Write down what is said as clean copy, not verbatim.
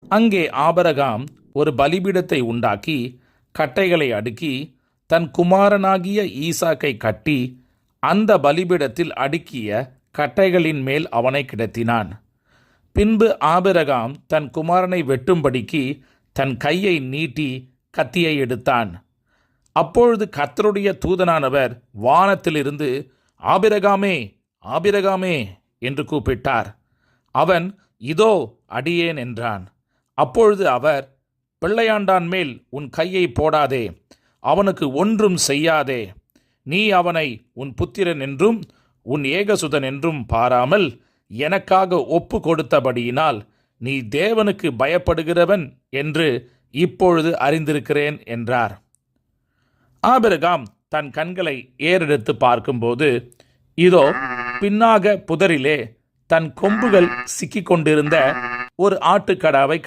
அங்கே ஆபிரகாம் ஒரு பலிபீடத்தை உண்டாக்கி கட்டைகளை அடுக்கி தன் குமாரனாகிய ஈசாக்கை கட்டி அந்த பலிபீடத்தில் அடுக்கிய கட்டைகளின் மேல் அவனை கிடத்தினான். பின்பு ஆபிரகாம் தன் குமாரனை வெட்டும்படிக்கு தன் கையை நீட்டி கத்தியை எடுத்தான். அப்பொழுது கர்த்தருடைய தூதனானவர் வானத்திலிருந்து, ஆபிரகாமே, ஆபிரகாமே என்று கூப்பிட்டார். அவன், இதோ அடியேன் என்றான். அப்பொழுது அவர், பிள்ளையாண்டான் மேல் உன் கையை போடாதே, அவனுக்கு ஒன்றும் செய்யாதே. நீ அவனை உன் புத்திரன் என்றும் உன் ஏகசுதன் என்றும் பாராமல் எனக்காக ஒப்பு கொடுத்தபடியினால் நீ தேவனுக்கு பயப்படுகிறவன் என்று இப்பொழுது அறிந்திருக்கிறேன் என்றார். ஆபிரகாம் தன் கண்களை ஏறெடுத்து பார்க்கும்போது, இதோ பின்னாக புதரிலே தன் கொம்புகள் சிக்கிக் கொண்டிருந்த ஒரு ஆட்டுக்கடாவை